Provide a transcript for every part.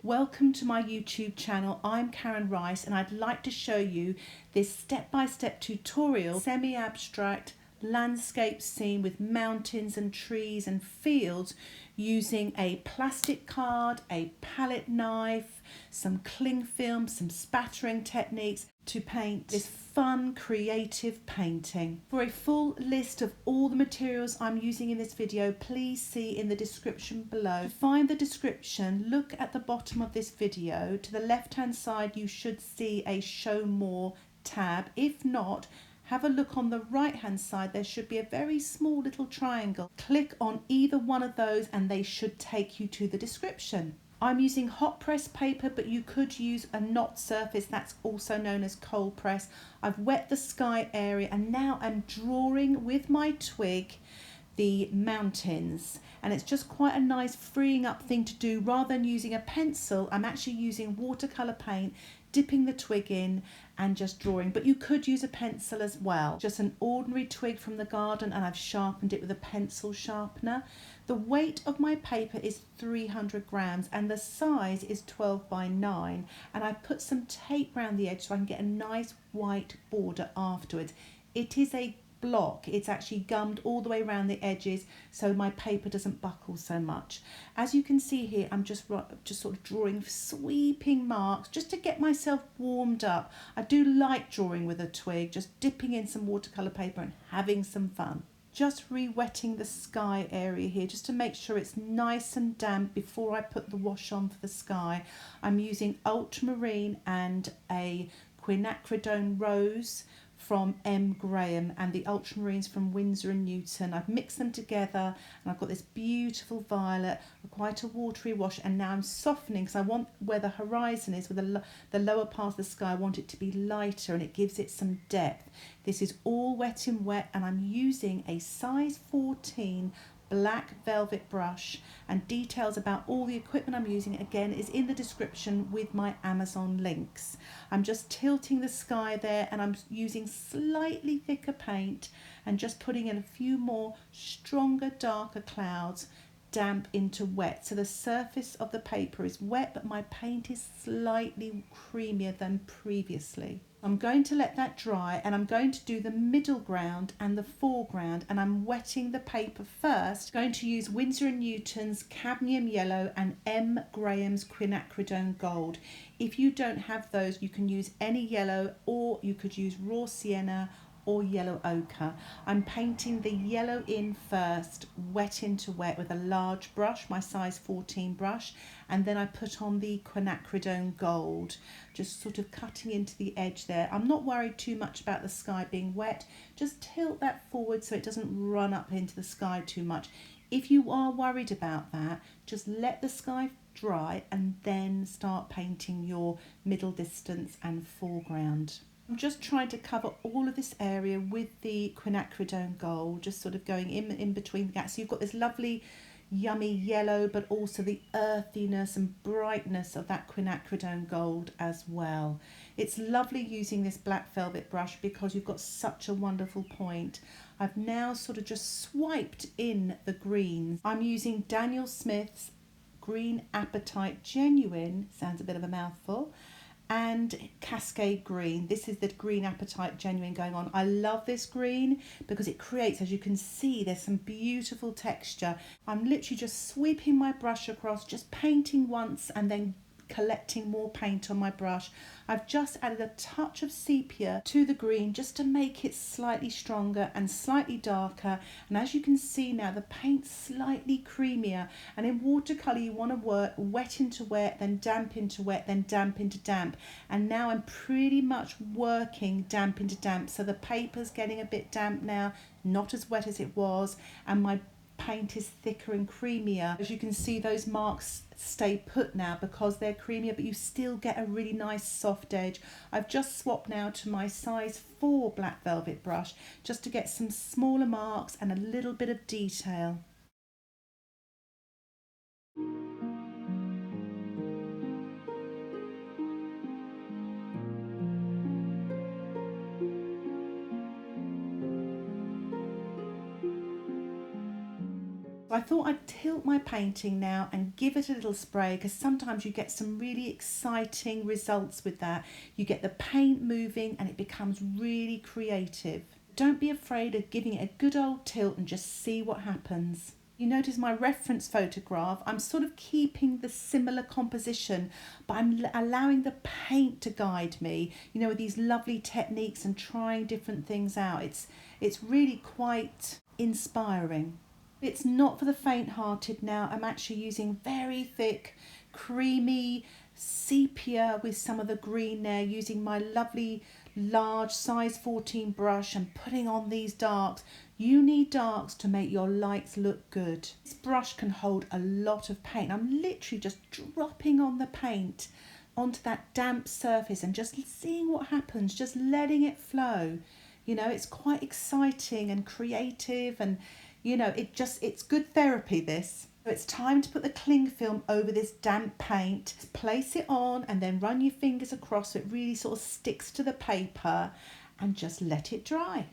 Welcome to my YouTube channel. I'm Karen Rice and I'd like to show you this step-by-step tutorial semi-abstract landscape scene with mountains and trees and fields using a plastic card, a palette knife, some cling film, some spattering techniques to paint this fun creative painting. For a full list of all the materials I'm using in this video, please see in the description below. To find the description, look at the bottom of this video. To the left hand side you should see a show more tab. If not, have a look on the right hand side. There should be a very small little triangle. Click on either one of those and they should take you to the description. I'm using hot press paper, but you could use a knot surface, that's also known as cold press. I've wet the sky area and now I'm drawing with my twig the mountains, and it's just quite a nice freeing up thing to do. Rather than using a pencil, I'm actually using watercolour paint, dipping the twig in and just drawing, but you could use a pencil as well. Just an ordinary twig from the garden and I've sharpened it with a pencil sharpener. The weight of my paper is 300 grams and the size is 12 by 9, and I put some tape around the edge so I can get a nice white border afterwards. It is a block, it's actually gummed all the way around the edges so my paper doesn't buckle so much. As you can see here, I'm just sort of drawing sweeping marks just to get myself warmed up. I do like drawing with a twig, just dipping in some watercolour paper and having some fun. Just re-wetting the sky area here just to make sure it's nice and damp before I put the wash on for the sky. I'm using Ultramarine and a Quinacridone rose from M. Graham and the Ultramarines from Winsor Newton. I've mixed them together and I've got this beautiful violet, quite a watery wash, and now I'm softening because I want where the horizon is, with the lower part of the sky, I want it to be lighter and it gives it some depth. This is all wet in wet and I'm using a size 14 black velvet brush, and details about all the equipment I'm using again is in the description with my Amazon links. I'm just tilting the sky there and I'm using slightly thicker paint and just putting in a few more stronger, darker clouds, damp into wet. So the surface of the paper is wet but my paint is slightly creamier than previously. I'm going to let that dry and I'm going to do the middle ground and the foreground, and I'm wetting the paper first. I'm going to use Winsor Newton's Cadmium Yellow and M. Graham's Quinacridone Gold. If you don't have those, you can use any yellow, or you could use raw sienna or yellow ochre. I'm painting the yellow in first, wet into wet with a large brush, my size 14 brush, and then I put on the Quinacridone Gold, just sort of cutting into the edge there. I'm not worried too much about the sky being wet, just tilt that forward so it doesn't run up into the sky too much. If you are worried about that, just let the sky dry and then start painting your middle distance and foreground. I'm just trying to cover all of this area with the Quinacridone Gold, just sort of going in between the gaps. So you've got this lovely yummy yellow, but also the earthiness and brightness of that Quinacridone Gold as well. It's lovely using this black velvet brush because you've got such a wonderful point. I've now sort of just swiped in the greens. I'm using Daniel Smith's Green Apatite Genuine, sounds a bit of a mouthful, and Cascade green. This is the Green Apatite Genuine going on. I love this green because it creates, as you can see, there's some beautiful texture. I'm literally just sweeping my brush across, just painting once and then collecting more paint on my brush. I've just added a touch of sepia to the green just to make it slightly stronger and slightly darker, and as you can see now the paint's slightly creamier, and in watercolour you want to work wet into wet, then damp into wet, then damp into damp, and now I'm pretty much working damp into damp, so the paper's getting a bit damp now, not as wet as it was, and my paint is thicker and creamier. As you can see, those marks stay put now because they're creamier, but you still get a really nice soft edge. I've just swapped now to my size 4 black velvet brush just to get some smaller marks and a little bit of detail. I thought I'd tilt my painting now and give it a little spray, because sometimes you get some really exciting results with that. You get the paint moving and it becomes really creative. Don't be afraid of giving it a good old tilt and just see what happens. You notice my reference photograph, I'm sort of keeping the similar composition, but I'm allowing the paint to guide me, you know, with these lovely techniques and trying different things out. It's really quite inspiring. It's not for the faint-hearted now. I'm actually using very thick, creamy sepia with some of the green there, using my lovely large size 14 brush and putting on these darks. You need darks to make your lights look good. This brush can hold a lot of paint. I'm literally just dropping on the paint onto that damp surface and just seeing what happens, just letting it flow. You know, it's quite exciting and creative, and you know, it's good therapy, this. So it's time to put the cling film over this damp paint. Place it on and then run your fingers across so it really sort of sticks to the paper, and just let it dry.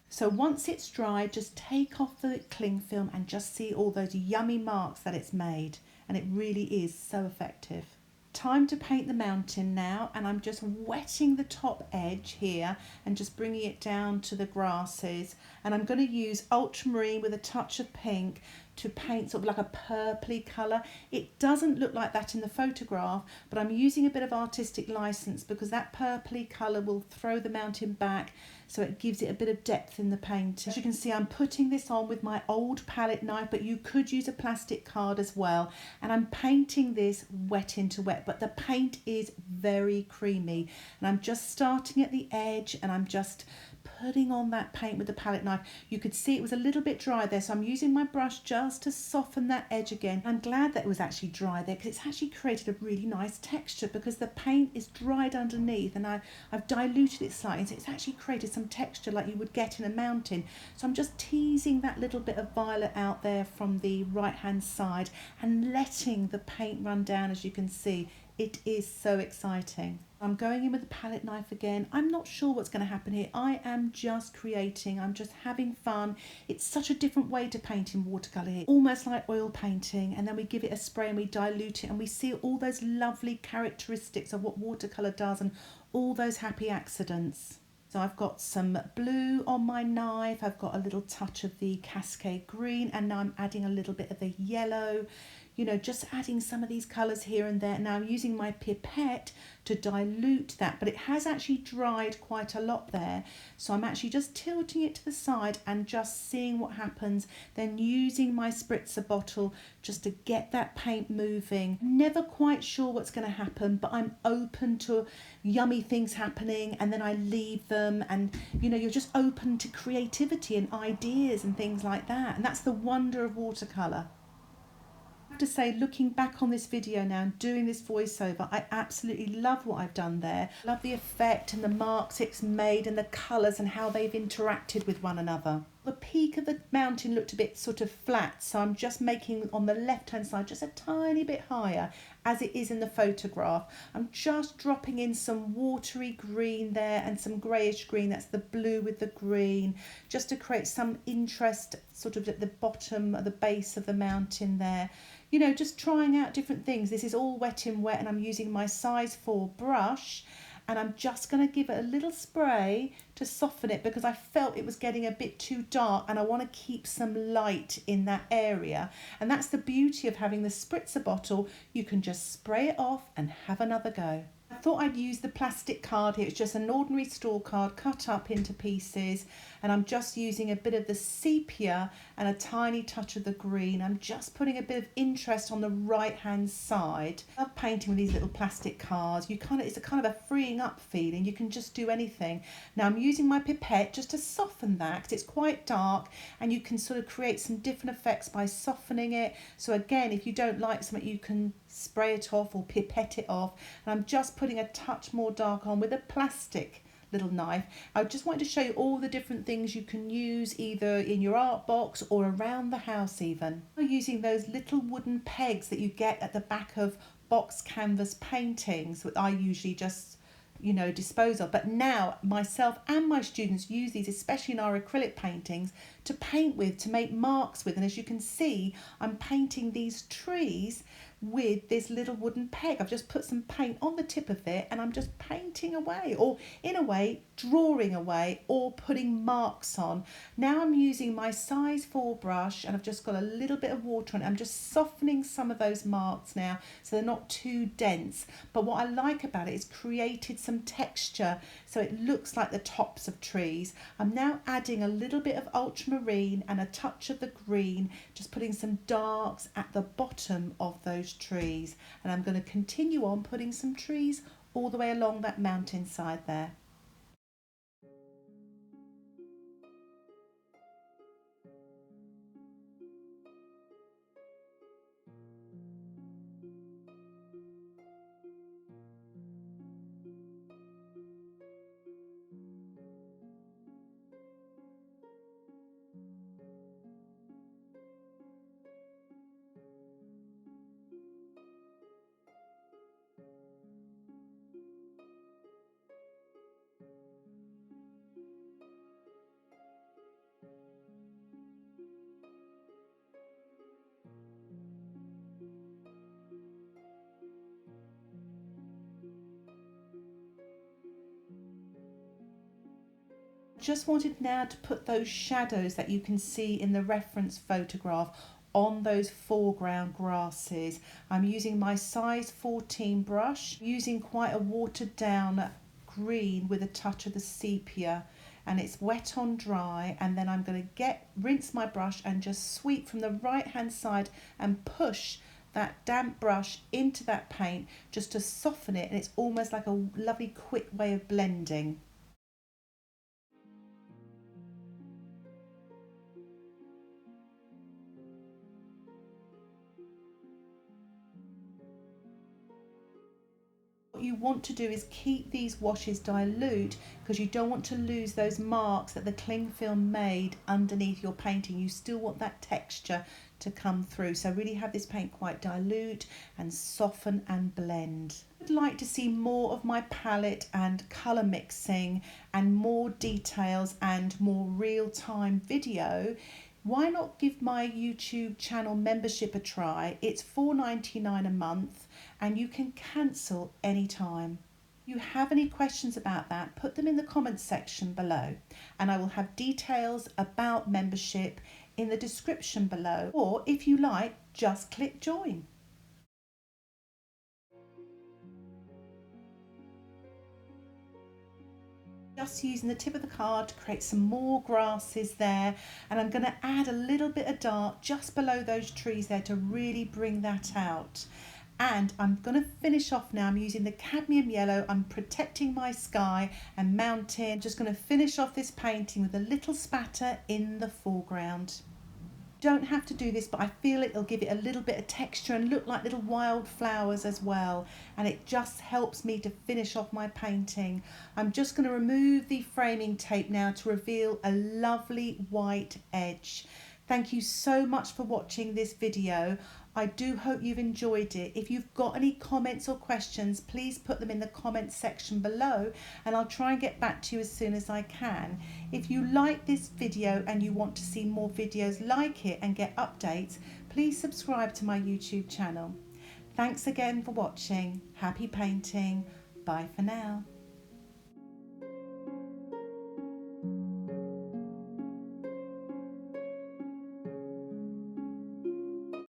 So once it's dry, just take off the cling film and just see all those yummy marks that it's made, and it really is so effective. Time to paint the mountain now, and I'm just wetting the top edge here and just bringing it down to the grasses, and I'm going to use ultramarine with a touch of pink to paint sort of like a purpley colour. It doesn't look like that in the photograph, but I'm using a bit of artistic license because that purpley colour will throw the mountain back, so it gives it a bit of depth in the paint. As you can see, I'm putting this on with my old palette knife, but you could use a plastic card as well, and I'm painting this wet into wet, but the paint is very creamy, and I'm just starting at the edge and I'm just putting on that paint with the palette knife. You could see it was a little bit dry there, so I'm using my brush just to soften that edge again. I'm glad that it was actually dry there, because it's actually created a really nice texture, because the paint is dried underneath and I've diluted it slightly, so it's actually created some texture like you would get in a mountain. So I'm just teasing that little bit of violet out there from the right hand side and letting the paint run down. As you can see, it is so exciting. I'm going in with the palette knife again. I'm not sure what's going to happen here. I am just creating. I'm just having fun. It's such a different way to paint in watercolour here. Almost like oil painting, and then we give it a spray and we dilute it and we see all those lovely characteristics of what watercolour does and all those happy accidents. So I've got some blue on my knife. I've got a little touch of the Cascade green, and now I'm adding a little bit of the yellow. You know, just adding some of these colours here and there. Now I'm using my pipette to dilute that, but it has actually dried quite a lot there. So I'm actually just tilting it to the side and just seeing what happens, then using my spritzer bottle just to get that paint moving. Never quite sure what's going to happen, but I'm open to yummy things happening, and then I leave them, and you know, you're just open to creativity and ideas and things like that, and that's the wonder of watercolour. To say, looking back on this video now and doing this voiceover, I absolutely love what I've done there. Love the effect and the marks it's made and the colours and how they've interacted with one another. The peak of the mountain looked a bit sort of flat, so I'm just making on the left hand side just a tiny bit higher as it is in the photograph. I'm just dropping in some watery green there and some greyish green, that's the blue with the green, just to create some interest sort of at the bottom, at the base of the mountain there. You know, just trying out different things. This is all wet in wet, and I'm using my size 4 brush, and I'm just going to give it a little spray to soften it, because I felt it was getting a bit too dark and I want to keep some light in that area. And that's the beauty of having the spritzer bottle. You can just spray it off and have another go. I thought I'd use the plastic card here. It's just an ordinary store card cut up into pieces, and I'm just using a bit of the sepia and a tiny touch of the green. I'm just putting a bit of interest on the right hand side. I love painting with these little plastic cards. It's a kind of a freeing up feeling. You can just do anything. Now I'm using my pipette just to soften that, because it's quite dark, and you can sort of create some different effects by softening it. So again, if you don't like something, you can spray it off or pipette it off. And I'm just putting a touch more dark on with a plastic little knife. I just wanted to show you all the different things you can use either in your art box or around the house even. I'm using those little wooden pegs that you get at the back of box canvas paintings that I usually just dispose of. But now myself and my students use these, especially in our acrylic paintings, to paint with, to make marks with. And as you can see, I'm painting these trees with this little wooden peg. I've just put some paint on the tip of it and I'm just painting away, or in a way drawing away, or putting marks on. Now I'm using my size 4 brush and I've just got a little bit of water on it. I'm just softening some of those marks now so they're not too dense. But what I like about it is created some texture so it looks like the tops of trees. I'm now adding a little bit of ultramarine and a touch of the green, just putting some darks at the bottom of those trees. And I'm going to continue on putting some trees all the way along that mountainside there. Just wanted now to put those shadows that you can see in the reference photograph on those foreground grasses. I'm using my size 14 brush, using quite a watered down green with a touch of the sepia, and it's wet on dry. And then I'm going to rinse my brush and just sweep from the right hand side and push that damp brush into that paint just to soften it, and it's almost like a lovely quick way of blending. What you want to do is keep these washes dilute, because you don't want to lose those marks that the cling film made underneath your painting. You still want that texture to come through. So really have this paint quite dilute and soften and blend. If you'd like to see more of my palette and colour mixing and more details and more real-time video, why not give my YouTube channel membership a try? It's $4.99 a month and you can cancel anytime. If you have any questions about that, put them in the comments section below, and I will have details about membership in the description below, or if you like, just click join. Just using the tip of the card to create some more grasses there, and I'm going to add a little bit of dark just below those trees there to really bring that out. And I'm going to finish off now. I'm using the cadmium yellow. I'm protecting my sky and mountain. Just going to finish off this painting with a little spatter in the foreground. Don't have to do this, but I feel it'll give it a little bit of texture and look like little wild flowers as well, and it just helps me to finish off my painting. I'm just going to remove the framing tape now to reveal a lovely white edge. Thank you so much for watching this video. I do hope you've enjoyed it. If you've got any comments or questions, please put them in the comments section below and I'll try and get back to you as soon as I can. If you like this video and you want to see more videos like it and get updates, please subscribe to my YouTube channel. Thanks again for watching. Happy painting. Bye for now.